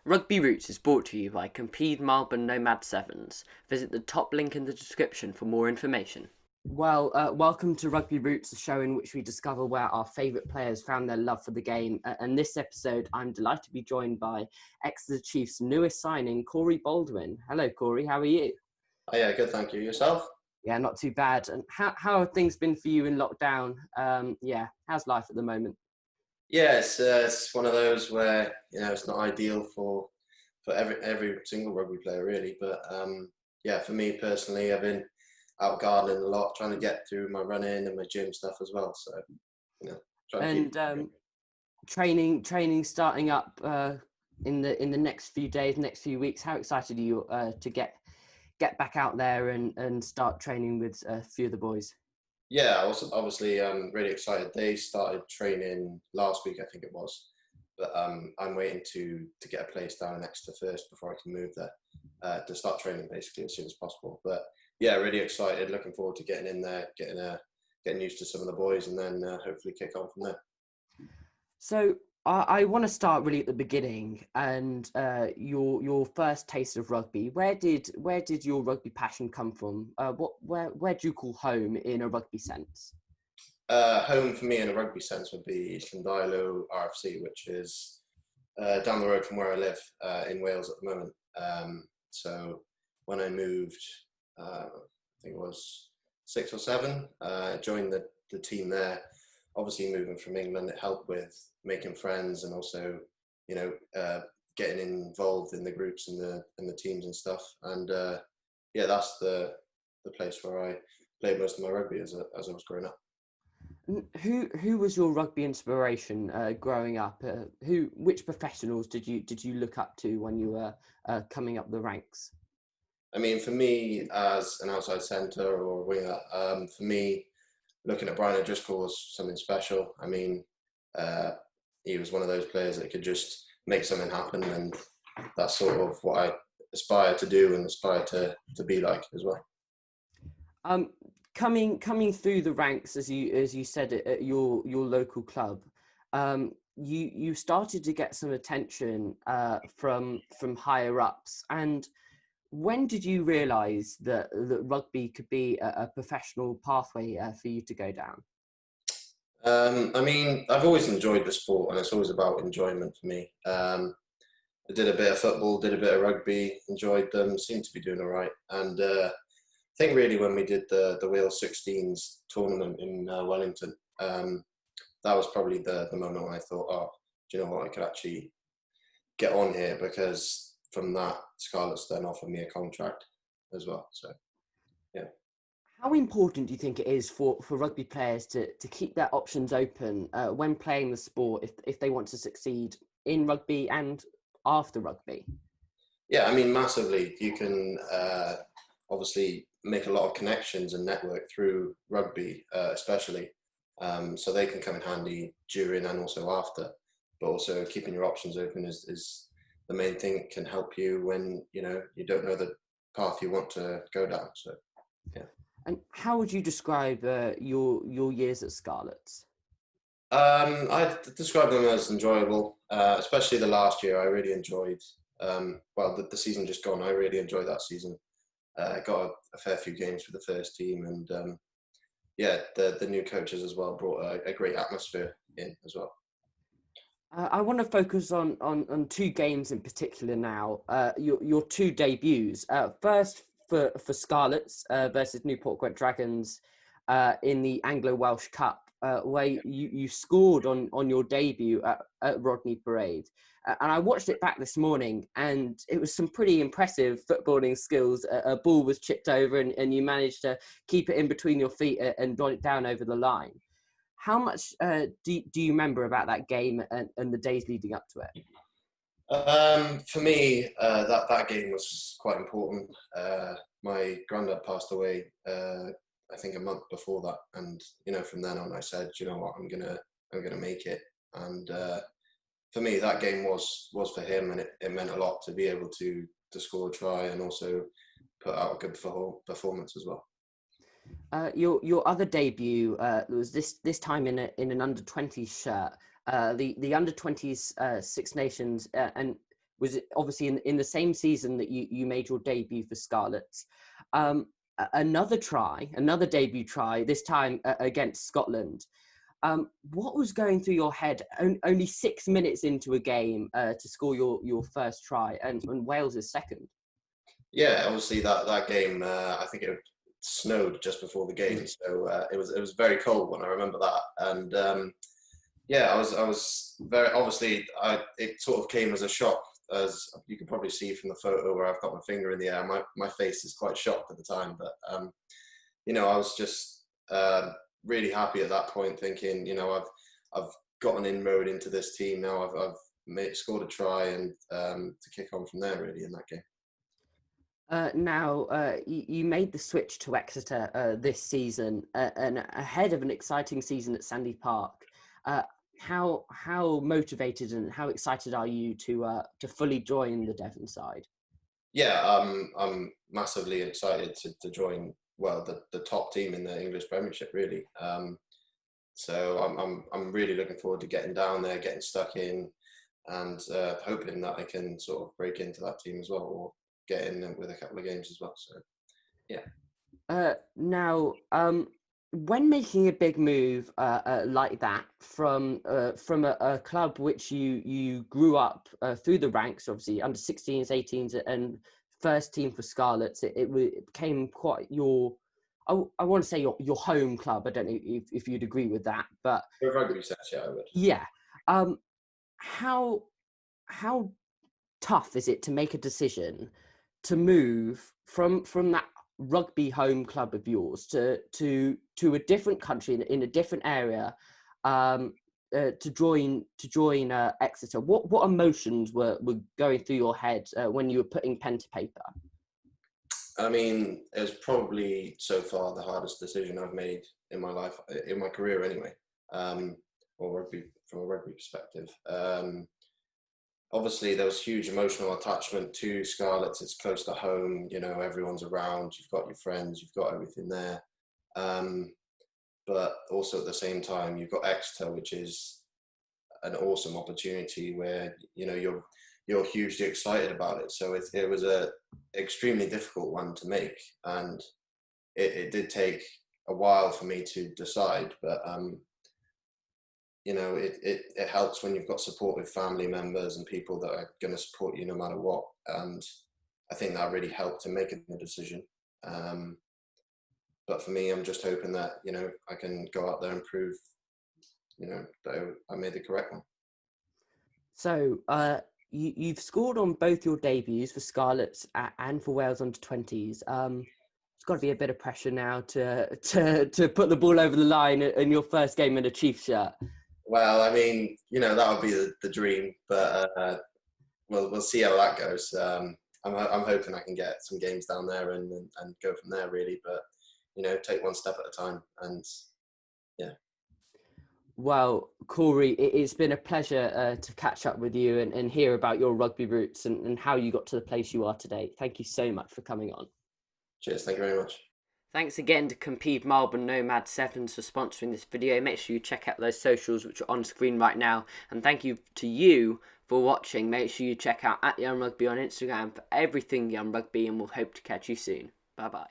Rugby Routes is brought to you by Compede Melbourne Nomad Sevens. Visit the top link in the description for more information. Welcome to Rugby Routes, the show in which we discover where our favourite players found their love for the game. And this episode, I'm delighted to be joined by Exeter Chiefs' newest signing, Corey Baldwin. Hello, Corey. How are you? Oh, yeah, good. Thank you. Yourself? Yeah, not too bad. And how have things been for you in lockdown? How's life at the moment? Yeah, it's one of those where it's not ideal for every single rugby player really, but yeah, for me personally, I've been out gardening a lot, trying to get through my running and my gym stuff as well. So trying to keep. And training starting up in the next few days, next few weeks. How excited are you to get back out there and start training with a few of the boys? Yeah, I was obviously really excited. They started training last week, I think it was, but I'm waiting to get a place down in Exeter first before I can move there to start training basically as soon as possible. But yeah, really excited. Looking forward to getting in there, getting used to some of the boys, and then hopefully kick on from there. So I want to start really at the beginning and your first taste of rugby. Where did your rugby passion come from? Where do you call home in a rugby sense? Home for me in a rugby sense would be Llandeilo RFC, which is down the road from where I live in Wales at the moment. So when I moved, I think it was 6 or 7, I joined the team there. Obviously, moving from England, it helped with making friends and also, getting involved in the groups and the teams and stuff. And yeah, that's the place where I played most of my rugby as I was growing up. Who was your rugby inspiration growing up? Which professionals did you look up to when you were coming up the ranks? I mean, for me, as an outside centre or winger, for me, looking at Brian O'Driscoll was something special. I mean, he was one of those players that could just make something happen, and that's sort of what I aspire to do and aspire to be like as well. Coming through the ranks, as you said at your local club, you started to get some attention from higher ups. And when did you realise that rugby could be a professional pathway for you to go down? I mean, I've always enjoyed the sport, and it's always about enjoyment for me. I did a bit of football, did a bit of rugby, enjoyed them, seemed to be doing all right. And I think really when we did the Wales 16s tournament in Wellington, that was probably the moment when I thought, oh, do you know what, I could actually get on here, because from that, Scarlets then offered me a contract as well. So, yeah. How important do you think it is for rugby players to keep their options open when playing the sport if they want to succeed in rugby and after rugby? Yeah, I mean, massively. You can obviously make a lot of connections and network through rugby, especially. So they can come in handy during and also after. But also keeping your options open is the main thing that can help you when you don't know the path you want to go down. So, yeah. And how would you describe your years at Scarlets? I'd describe them as enjoyable, especially the last year. I really enjoyed. The season just gone. I really enjoyed that season. Got a fair few games with the first team, and yeah, the new coaches as well brought a great atmosphere in as well. I want to focus on two games in particular now. Your two debuts. First for Scarlets versus Newport Gwent Dragons in the Anglo-Welsh Cup, where you scored on your debut at Rodney Parade. And I watched it back this morning, and it was some pretty impressive footballing skills. A ball was chipped over, and you managed to keep it in between your feet and got it down over the line. How much do you remember about that game and the days leading up to it? For me, that game was quite important. My granddad passed away, I think a month before that, and from then on, I said, you know what, I'm gonna make it. And for me, that game was for him, and it meant a lot to be able to score a try and also put out a good performance as well. Your other debut was this time in an under-20s shirt, the under-20s Six Nations, and was it obviously in the same season that you made your debut for Scarlets. Another debut try, this time against Scotland. What was going through your head only 6 minutes into a game to score your first try and Wales' second? Yeah, obviously that game, I think it snowed just before the game, so it was very cold when I remember that. And yeah, I was very obviously it sort of came as a shock, as you can probably see from the photo where I've got my finger in the air. My face is quite shocked at the time, but I was just really happy at that point, thinking, I've got an inroad into this team now. I've scored a try, and to kick on from there really in that game. Now, you made the switch to Exeter this season, and ahead of an exciting season at Sandy Park. How motivated and how excited are you to fully join the Devon side? Yeah, I'm massively excited to join, well, the top team in the English Premiership, really. So I'm really looking forward to getting down there, getting stuck in, and hoping that I can sort of break into that team as well, or get in with a couple of games as well. So yeah. Now, when making a big move like that from a club which you grew up through the ranks, obviously under 16s, 18s, and first team for Scarlets, it became quite I want to say your home club. I don't know if you'd agree with that, but For rugby sense, yeah, I would. yeah. How tough is it to make a decision to move from that rugby home club of yours to a different country in a different area, to join Exeter? What emotions were going through your head when you were putting pen to paper? I mean, it was probably so far the hardest decision I've made in my life, in my career anyway, or rugby, from a rugby perspective. Obviously, there was huge emotional attachment to Scarlets. It's close to home, everyone's around, you've got your friends, you've got everything there. But also at the same time, you've got Exeter, which is an awesome opportunity where, you're hugely excited about it. So it was a extremely difficult one to make, and it did take a while for me to decide, but it helps when you've got supportive family members and people that are going to support you no matter what. And I think that really helped in making the decision. But for me, I'm just hoping that, I can go out there and prove, that I made the correct one. So you've scored on both your debuts for Scarlets and for Wales under 20s. It's got to be a bit of pressure now to put the ball over the line in your first game in a Chiefs shirt. Well, I mean, that would be the dream, but we'll see how that goes. I'm hoping I can get some games down there and go from there, really. But take one step at a time, and yeah. Well, Corey, it's been a pleasure to catch up with you and hear about your rugby roots and how you got to the place you are today. Thank you so much for coming on. Cheers, thank you very much. Thanks again to Compede Melbourne Nomad Sevens for sponsoring this video. Make sure you check out those socials which are on screen right now. And thank you to you for watching. Make sure you check out @YoungRugby on Instagram for everything Young Rugby, and we'll hope to catch you soon. Bye-bye.